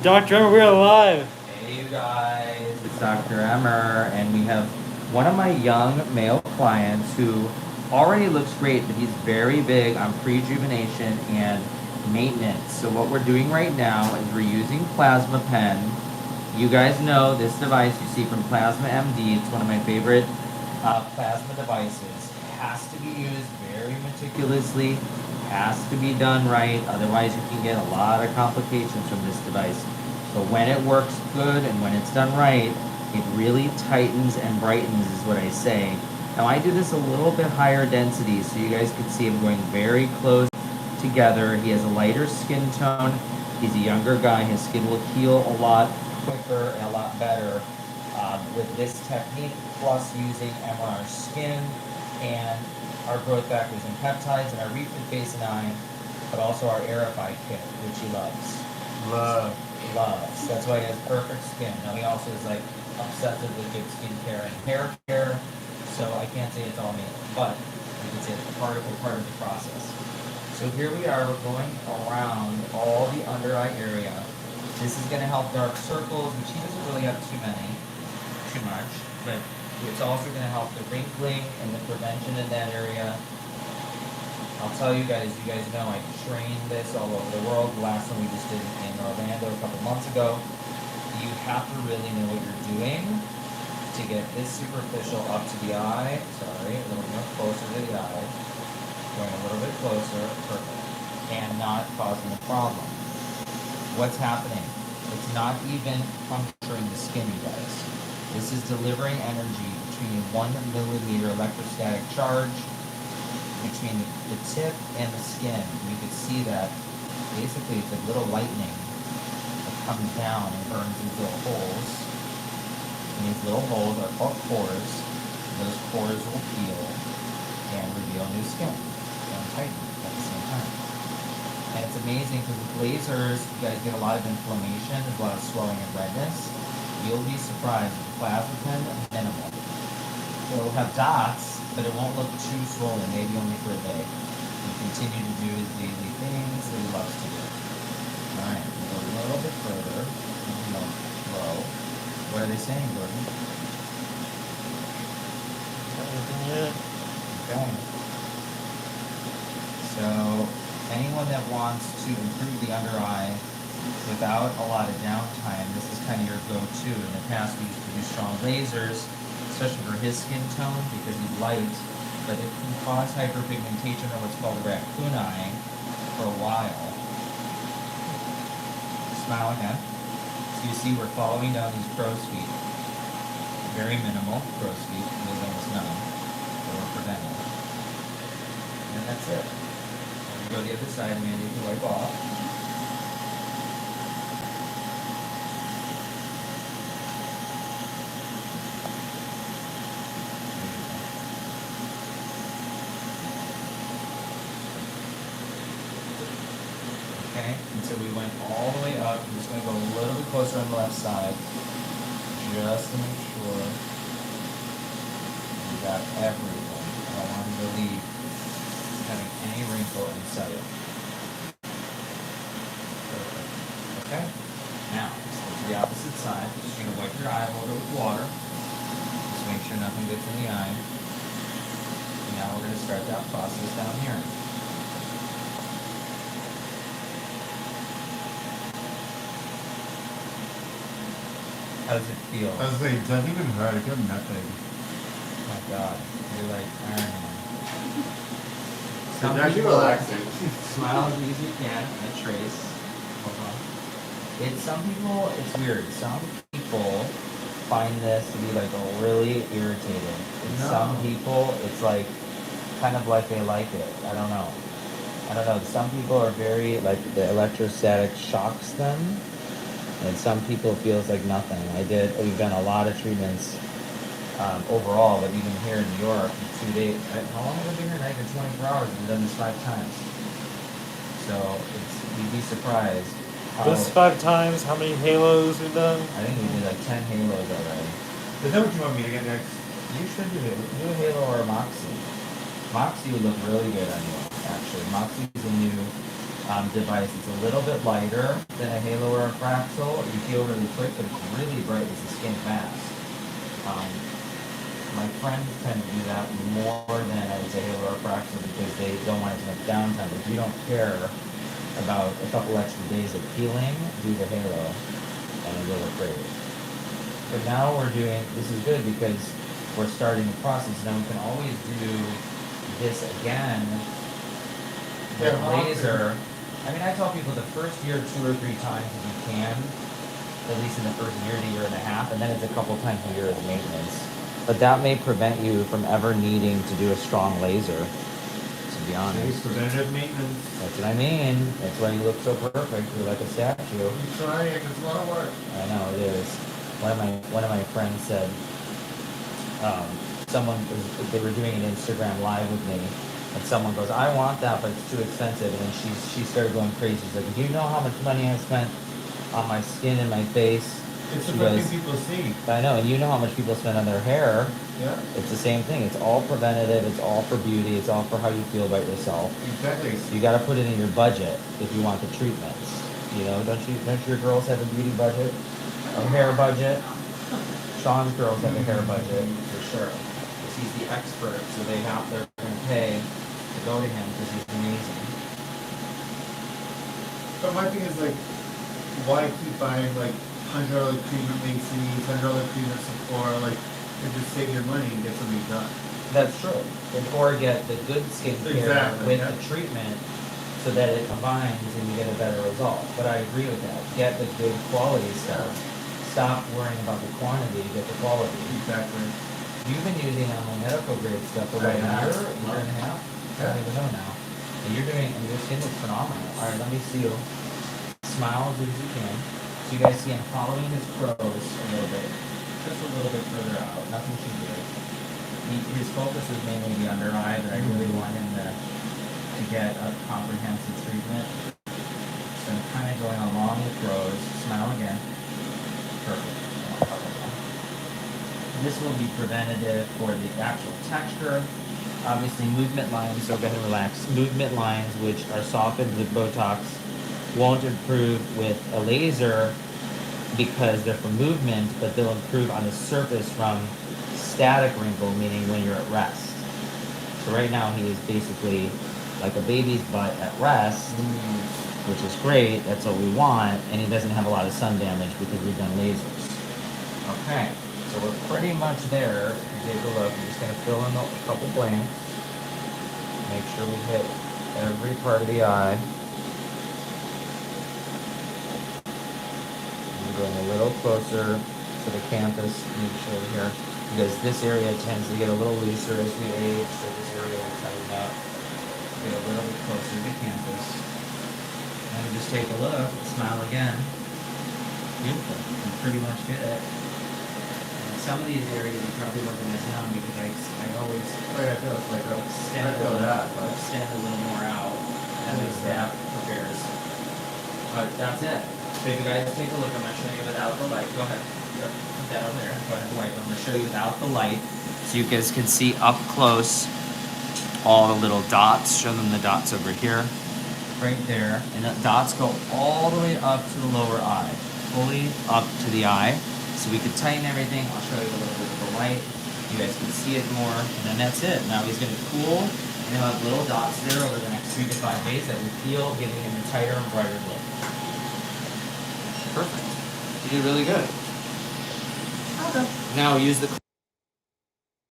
Dr. Emer, we're alive. Hey you guys, it's Dr. Emer, and we have one of my young male clients who already looks great, but he's very big on prejuvenation and maintenance. So what we're doing right now is we're using Plasma Pen. You guys know this device you see from Plasma MD. It's one of my favorite plasma devices. It has to be used very meticulously, has to be done right, otherwise you can get a lot of complications from this device. But when it works good and when it's done right, it really tightens and brightens is what I say. Now I do this a little bit higher density so you guys can see I'm going very close together. He has a lighter skin tone. He's a younger guy. His skin will heal a lot quicker and a lot better with this technique, plus using MR skin and our growth factors and peptides and our refit face and eye, but also our Aerify kit, which he loves. Loves. That's why he has perfect skin. Now he also is like obsessive with good skincare and hair care, so I can't say it's all me, but you can say it's part of the process. So here we are, we're going around all the under eye area. This is going to help dark circles, which he doesn't really have too much, but it's also going to help the wrinkling and the prevention in that area. I'll tell you guys know I train this all over the world. The last one we just did in Orlando a couple months ago. You have to really know what you're doing to get this superficial up to the eye. Sorry, a little more closer to the eye. Going a little bit closer, perfect. And not causing a problem. What's happening? It's not even puncturing the skin, you guys. This is delivering energy between 1 millimeter electrostatic charge between the tip and the skin. You can see that basically it's a little lightning that comes down and burns these little holes. And these little holes are called pores. Those pores will heal and reveal new skin and tighten at the same time. And it's amazing because with lasers, you guys get a lot of inflammation, there's a lot of swelling and redness. You'll be surprised with the plasma pen, minimal. It'll have dots, but it won't look too swollen, maybe only for a day. You continue to do his daily things that he loves to do. Alright, we'll go a little bit further. Low. What are they saying, Gordon? Okay. So, anyone that wants to improve the under eye without a lot of downtime, this is kind of your go-to. In the past, we used to do strong lasers, especially for his skin tone because he's light, but it can cause hyperpigmentation or what's called a raccoon eye for a while. Smile again. So you see we're following down these crow's feet. Very minimal crow's feet. There's almost none. So we're preventing. And that's it. We go to the other side, Mandy, to wipe off. Okay, and so we went all the way up. I'm just going to go a little bit closer on the left side, just to make sure we got everything. I don't want him to leave having any wrinkle inside it. Perfect. Okay, now let's go to the opposite side. Just going to wipe your eye a little bit with water. Just make sure nothing gets in the eye. And now we're going to start that process down here. How does it feel? I was like, it doesn't even hurt. I feel nothing. Oh my god. You're like Iron Man. It's actually relaxing. Smile as easy as you can. And trace. Hold on. Some people, it's weird. Some people find this to be like really irritating. And some people, it's like, kind of like they like it. I don't know. Some people are very, like, the electrostatic shocks them. And some people it feels like nothing. We've done a lot of treatments overall, but even here in New York, in 2 days. How long have I been here? Like 24 hours. We've done this 5 times. So you'd be surprised. This 5 times, how many halos we've done? I think we did like 10 halos already. Is that what you want me to get next? You should do a halo or a Moxie. Moxie would look really good on you, actually. Moxie is a new device. It's a little bit lighter than a halo or a Fraxel. You feel really quick, but it's really bright as a skin mask. My friends tend to do that more than as a halo or a Fraxel because they don't want as much downtime. If you don't care about a couple extra days of peeling, do the halo and it will look great. But now we're doing, this is good because we're starting the process. Now we can always do this again with laser. I mean, I tell people the first year 2 or 3 times if you can, at least in the first year to year and a half, and then it's a couple times a year as maintenance. But that may prevent you from ever needing to do a strong laser, to be honest. Preventative maintenance. That's what I mean. That's why you look so perfect. You're like a statue. I'm sorry, it's a lot of work. I know it is. One of my friends said, they were doing an Instagram live with me, and someone goes, "I want that, but it's too expensive." And then she started going crazy. She's like, "Do you know how much money I spent on my skin and my face?" It's the She first goes, thing people see. I know, and you know how much people spend on their hair. Yeah. It's the same thing. It's all preventative. It's all for beauty. It's all for how you feel about yourself. Exactly. So you got to put it in your budget if you want the treatments. You know, don't your girls have a beauty budget, a hair budget? Sean's girls have a hair budget for sure. Because he's the expert, so they're going to pay to go to him because he's amazing. But my thing is like, why keep buying like $100 cream at Macy's, $100 cream at Sephora, like, and just save your money and get something done. That's true. Or get the good skincare with the treatment so that it combines and you get a better result. But I agree with that. Get the good quality stuff. Stop worrying about the quantity, get the quality. Exactly. You've been using medical grade stuff for about a year and a half? I don't even know now. And and your skin looks phenomenal. Alright, let me see you. Smile as good as you can. So you guys see I'm following his crow's a little bit. Just a little bit further out. Nothing too big. His focus is mainly the under eye, but I really want him to get a comprehensive treatment. So I'm kind of going along the crow's. Smile again. Perfect. This will be preventative for the actual texture. Obviously, movement lines, so go ahead and relax. Movement lines, which are softened with Botox, won't improve with a laser because they're for movement, but they'll improve on the surface from static wrinkle, meaning when you're at rest. So right now he is basically like a baby's butt at rest, which is great, that's what we want, and he doesn't have a lot of sun damage because we've done lasers. Okay, so we're pretty much there. Take a look, I'm just going to fill in a couple blanks. Make sure we hit every part of the eye. Going a little closer to the canthus, make sure here, because this area tends to get a little looser as we age, so this area will tighten up. Get a little bit closer to the canthus. And just take a look, smile again. Beautiful. You pretty much get it. And some of these areas you probably weren't going to sound because I always extend a little more out as my staff prepares. But that's it. So if you guys take a look, I'm going to show you without the light. Go ahead. Put that over there. Go ahead and wipe. I'm going to show you without the light so you guys can see up close all the little dots. Show them the dots over here. Right there. And the dots go all the way up to the lower eye. Fully up to the eye. So we can tighten everything. I'll show you a little bit of the light. You guys can see it more. And then that's it. Now he's going to cool. And he'll have little dots there over the next 3 to 5 days that will peel, giving him a tighter and brighter look. Perfect. You did really good. Okay. Now use the